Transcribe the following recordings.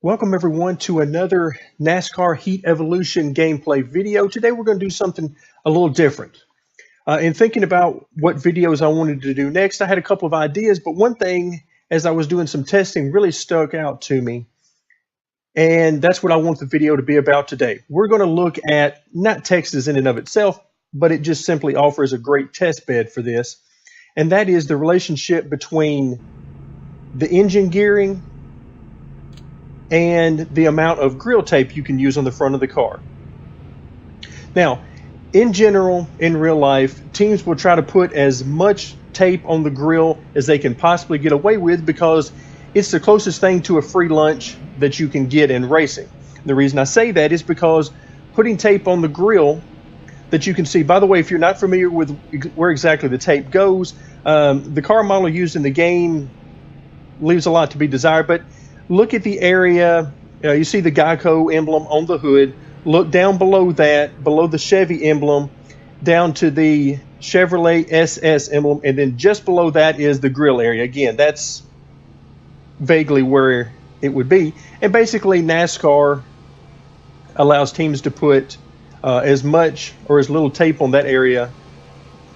Welcome everyone to another NASCAR Heat Evolution gameplay video. Today we're going to do something a little different. In thinking about what videos I wanted to do next, I had a couple of ideas, but one thing as I was doing some testing really stuck out to me, and that's what I want the video to be about today. We're going to look at not Texas in and of itself, but it just simply offers a great test bed for this, and that is the relationship between the engine gearing and the amount of grill tape you can use on the front of the car. Now, in general, in real life, teams will try to put as much tape on the grill as they can possibly get away with because it's the closest thing to a free lunch that you can get in racing. The reason I say that is because putting tape on the grill that you can see, by the way, if you're not familiar with where exactly the tape goes, the car model used in the game leaves a lot to be desired, but look at the area, you see the Geico emblem on the hood. Look down below that, below the Chevy emblem, down to the Chevrolet SS emblem, and then just below that is the grill area. Again, that's vaguely where it would be. And basically, NASCAR allows teams to put as much or as little tape on that area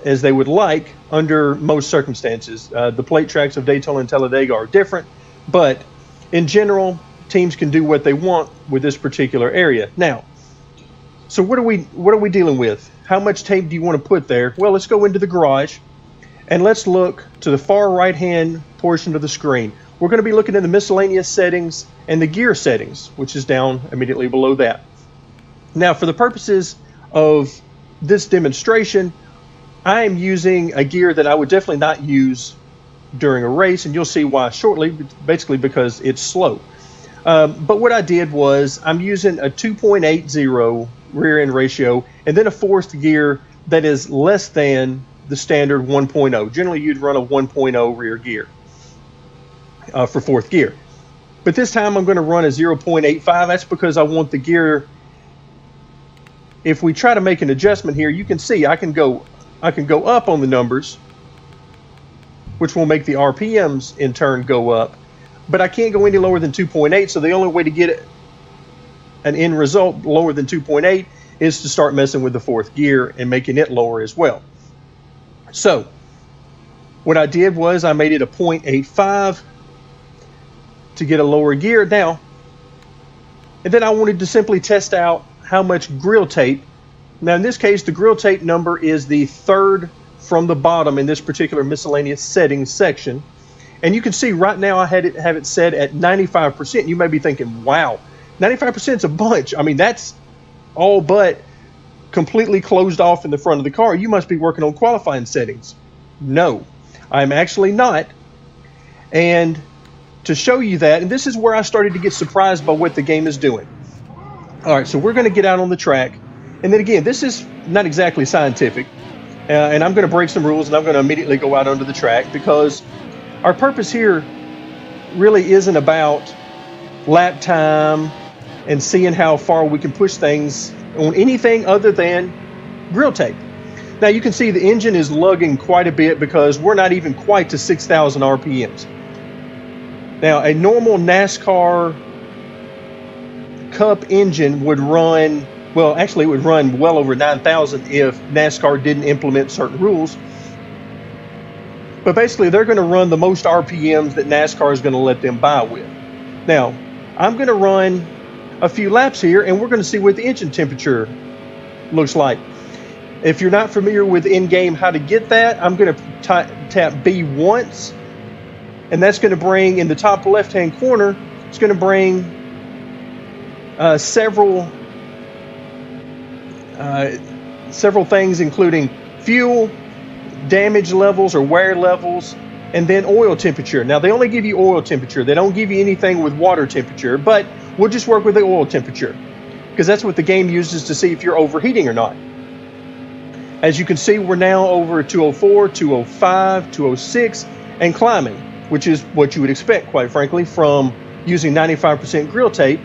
as they would like under most circumstances. The plate tracks of Daytona and Talladega are different, but in general, teams can do what they want with this particular area. Now, so what are we dealing with? How much tape do you want to put there? Well, let's go into the garage and let's look to the far right-hand portion of the screen. We're going to be looking at the miscellaneous settings and the gear settings, which is down immediately below that. Now, for the purposes of this demonstration, I am using a gear that I would definitely not use during a race, and you'll see why shortly, basically because it's slow. But what I did was I'm using a 2.80 rear end ratio and then a fourth gear that is less than the standard 1.0. Generally, you'd run a 1.0 rear gear for fourth gear. But this time I'm going to run a 0.85. That's because I want the gear, if we try to make an adjustment here, you can see I can go up on the numbers, which will make the RPMs in turn go up, but I can't go any lower than 2.8, so the only way to get an end result lower than 2.8 is to start messing with the fourth gear and making it lower as well. So what I did was I made it a 0.85 to get a lower gear now, and then I wanted to simply test out how much grill tape. Now in this case, the grill tape number is the third from the bottom in this particular miscellaneous settings section. And you can see right now I have it set at 95%. You may be thinking, wow, 95% is a bunch. I mean, that's all but completely closed off in the front of the car. You must be working on qualifying settings. No, I'm actually not. And to show you that, and this is where I started to get surprised by what the game is doing. All right, so we're going to get out on the track. And then again, this is not exactly scientific. And I'm going to break some rules, and I'm going to immediately go out onto the track because our purpose here really isn't about lap time and seeing how far we can push things on anything other than grill tape. Now you can see the engine is lugging quite a bit because we're not even quite to 6,000 RPMs. Now a normal NASCAR Cup engine would run, well, actually it would run well over 9,000 if NASCAR didn't implement certain rules. But basically, they're going to run the most RPMs that NASCAR is going to let them by with. Now, I'm going to run a few laps here, and we're going to see what the engine temperature looks like. If you're not familiar with in-game how to get that, I'm going to tap B once, and that's going to bring, in the top left-hand corner, it's going to bring several things, including fuel, damage levels or wear levels, and then oil temperature. Now they only give you oil temperature. They don't give you anything with water temperature, but we'll just work with the oil temperature because that's what the game uses to see if you're overheating or not. As you can see, we're now over 204, 205, 206, and climbing, which is what you would expect, quite frankly, from using 95% grill tape.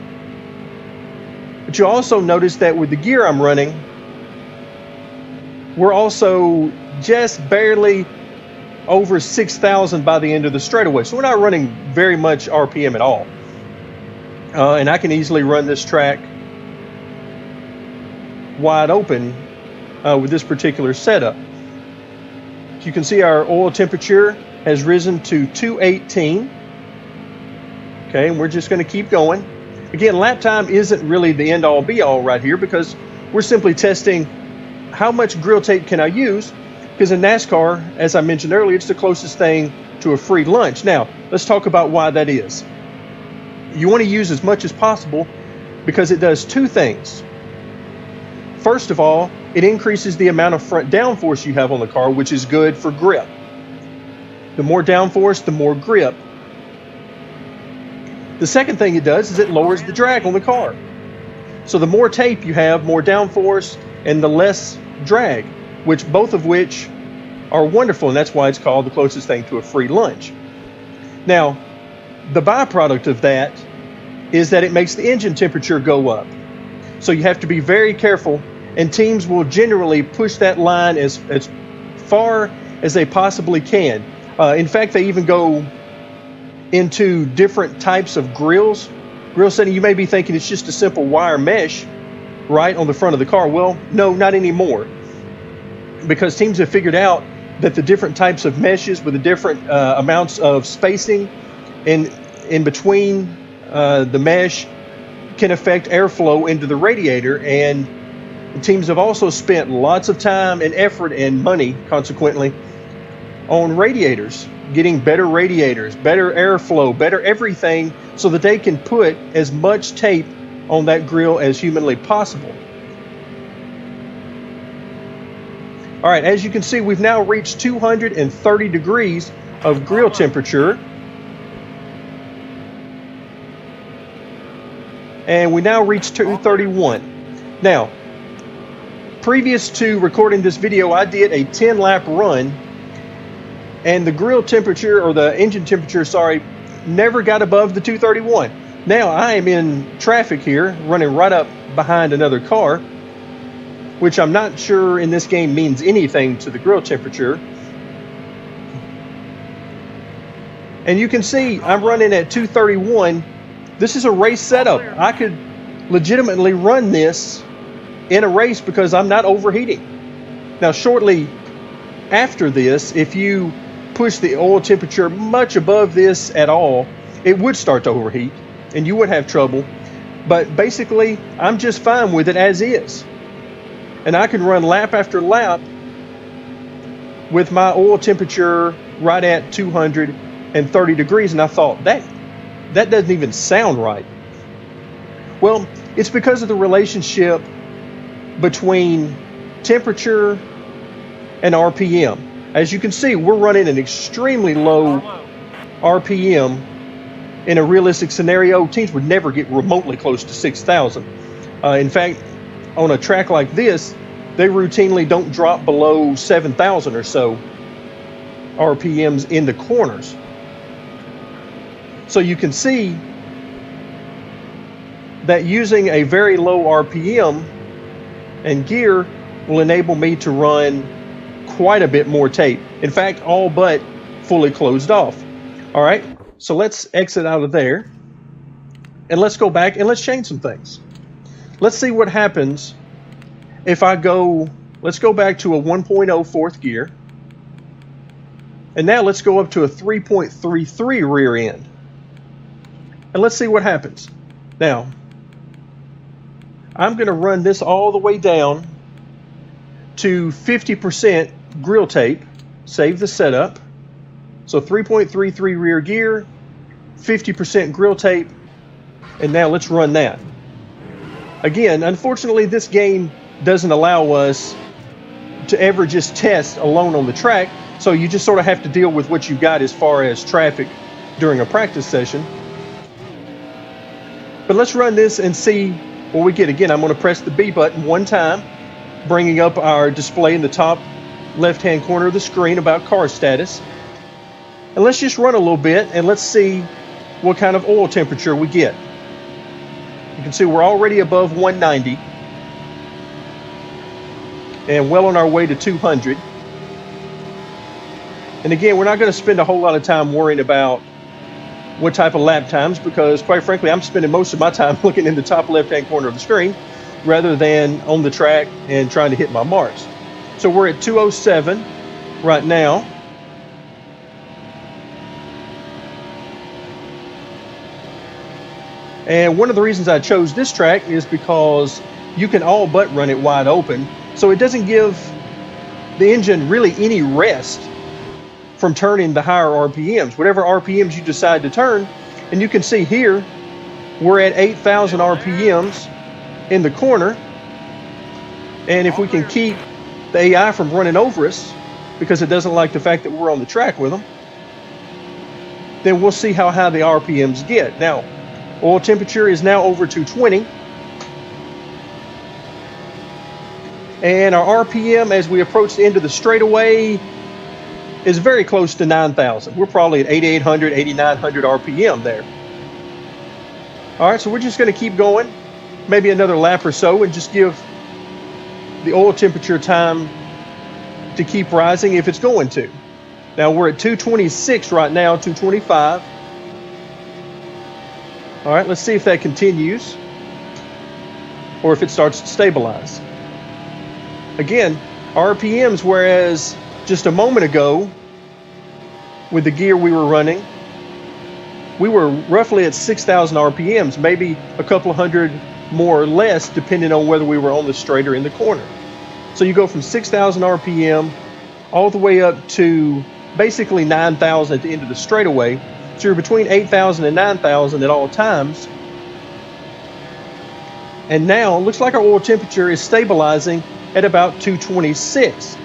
But you'll also notice that with the gear I'm running, we're also just barely over 6,000 by the end of the straightaway. So we're not running very much RPM at all. And I can easily run this track wide open with this particular setup. So you can see our oil temperature has risen to 218. Okay, and we're just going to keep going. Again, lap time isn't really the end-all be-all right here, because we're simply testing how much grill tape can I use, because in NASCAR, as I mentioned earlier, it's the closest thing to a free lunch. Now, let's talk about why that is. You want to use as much as possible because it does two things. First of all, it increases the amount of front downforce you have on the car, which is good for grip. The more downforce, the more grip. The second thing it does is it lowers the drag on the car. So the more tape you have, more downforce, and the less drag, both of which are wonderful, and that's why it's called the closest thing to a free lunch. Now, the byproduct of that is that it makes the engine temperature go up. So you have to be very careful, and teams will generally push that line as far as they possibly can. In fact, they even go into different types of grills. Grill setting, you may be thinking it's just a simple wire mesh right on the front of the car. Well, no, not anymore, because teams have figured out that the different types of meshes with the different amounts of spacing in between the mesh can affect airflow into the radiator, and teams have also spent lots of time and effort and money, consequently, on radiators, getting better radiators, better airflow, better everything, so that they can put as much tape on that grill as humanly possible. All right, as you can see, we've now reached 230 degrees of grill temperature. And we now reach 231. Now, previous to recording this video, I did a 10-lap run, and the grill temperature, or the engine temperature, sorry, never got above the 231. Now I am in traffic here, running right up behind another car, which I'm not sure in this game means anything to the grill temperature. And you can see I'm running at 231. This is a race setup. I could legitimately run this in a race because I'm not overheating. Now, shortly after this, if you push the oil temperature much above this at all, it would start to overheat and you would have trouble. But basically, I'm just fine with it as is. And I can run lap after lap with my oil temperature right at 230 degrees. And I thought, that doesn't even sound right. Well, it's because of the relationship between temperature and RPM. As you can see, we're running an extremely low RPM. In a realistic scenario, teams would never get remotely close to 6,000. In fact, on a track like this, they routinely don't drop below 7,000 or so RPMs in the corners. So you can see that using a very low RPM and gear will enable me to run quite a bit more tape. In fact, all but fully closed off. All right, so let's exit out of there and let's go back and let's change some things. Let's see what happens if I go, let's go back to a 1.0 fourth gear. And now let's go up to a 3.33 rear end. And let's see what happens. Now, I'm going to run this all the way down to 50% grill tape. Save the setup. So 3.33 rear gear, 50% grill tape, and now let's run that. Again, unfortunately, this game doesn't allow us to ever just test alone on the track, so you just sort of have to deal with what you've got as far as traffic during a practice session. But let's run this and see what we get. Again, I'm going to press the B button one time, bringing up our display in the top left-hand corner of the screen about car status. And let's just run a little bit and let's see what kind of oil temperature we get. You can see we're already above 190 and well on our way to 200. And again, we're not going to spend a whole lot of time worrying about what type of lap times, because quite frankly, I'm spending most of my time looking in the top left-hand corner of the screen rather than on the track and trying to hit my marks. So we're at 2:07 right now. And one of the reasons I chose this track is because you can all but run it wide open. So it doesn't give the engine really any rest from turning the higher RPMs. Whatever RPMs you decide to turn, and you can see here, we're at 8,000 RPMs in the corner. And if we can keep the AI from running over us, because it doesn't like the fact that we're on the track with them, then we'll see how high the RPMs get. Now, oil temperature is now over 220. And our RPM as we approach the end of the straightaway is very close to 9,000. We're probably at 8,800, 8,900 RPM there. All right, so we're just going to keep going, maybe another lap or so, and just give the oil temperature time to keep rising if it's going to. Now we're at 226 right now, 225. All right, let's see if that continues or if it starts to stabilize. Again, RPMs, whereas just a moment ago with the gear we were running, we were roughly at 6,000 RPMs, maybe a couple of hundred more or less depending on whether we were on the straight or in the corner. So you go from 6,000 RPM all the way up to basically 9,000 at the end of the straightaway. So you're between 8,000 and 9,000 at all times. And now it looks like our oil temperature is stabilizing at about 226.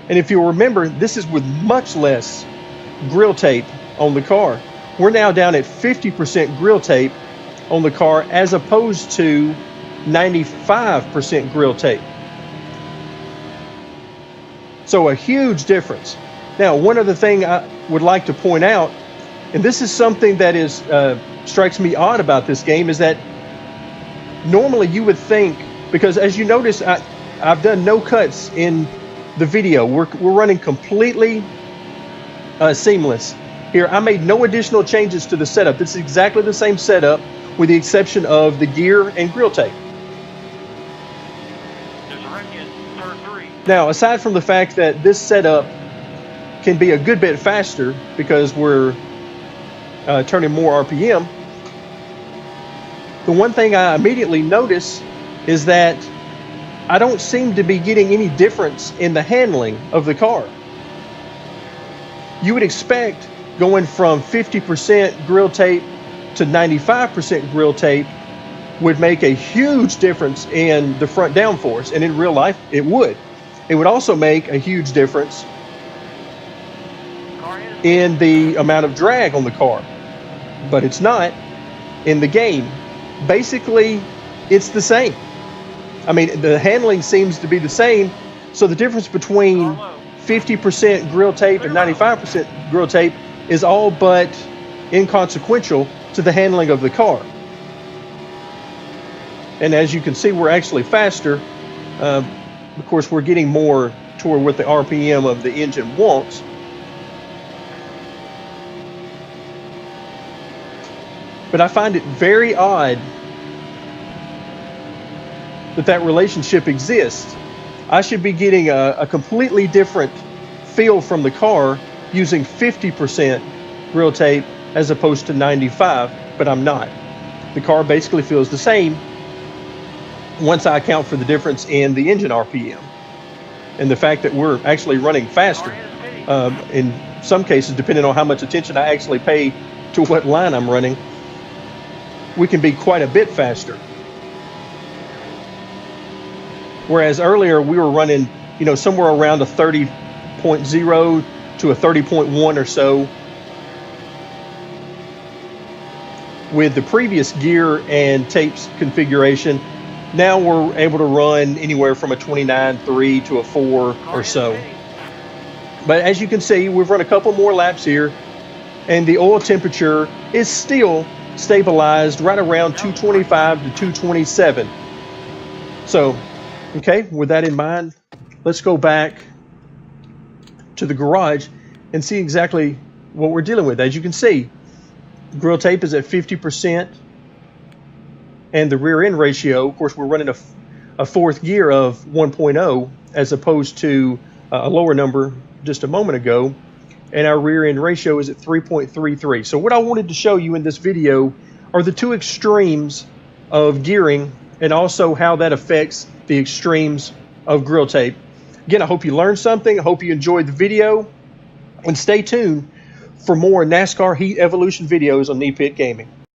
And if you'll remember, this is with much less grill tape on the car. We're now down at 50% grill tape on the car as opposed to 95% grill tape. So a huge difference. Now, one other thing I would like to point out, and this is something that is strikes me odd about this game, is that normally you would think, because as you notice, I've done no cuts in the video. We're running completely seamless. Here, I made no additional changes to the setup. This is exactly the same setup with the exception of the gear and grill tape. Now, aside from the fact that this setup can be a good bit faster because we're turning more RPM, the one thing I immediately notice is that I don't seem to be getting any difference in the handling of the car. You would expect going from 50% grill tape to 95% grill tape would make a huge difference in the front downforce, and in real life it would. It would also make a huge difference in the amount of drag on the car, but it's not in the game. Basically, it's the same. I mean, the handling seems to be the same, so the difference between 50% grill tape and 95% grill tape is all but inconsequential to the handling of the car. And as you can see, we're actually faster. Of course, we're getting more toward what the RPM of the engine wants. But I find it very odd that relationship exists. I should be getting a completely different feel from the car using 50% grill tape as opposed to 95, but I'm not. The car basically feels the same once I account for the difference in the engine RPM and the fact that we're actually running faster. In some cases, depending on how much attention I actually pay to what line I'm running, we can be quite a bit faster. Whereas earlier we were running, somewhere around a 30.0 to a 30.1 or so with the previous gear and tapes configuration. Now we're able to run anywhere from a 29.3 to a 4 or so. But as you can see, we've run a couple more laps here, and the oil temperature is still stabilized right around 225 to 227. So, okay, with that in mind, let's go back to the garage and see exactly what we're dealing with. As you can see, Grille Tape is at 50%, and the rear end ratio, of course, we're running a fourth gear of 1.0 as opposed to a lower number just a moment ago, and our rear end ratio is at 3.33. So what I wanted to show you in this video are the two extremes of gearing and also how that affects the extremes of Grille Tape. Again, I hope you learned something. I hope you enjoyed the video, and stay tuned for more NASCAR Heat Evolution videos on Knee Pit Gaming.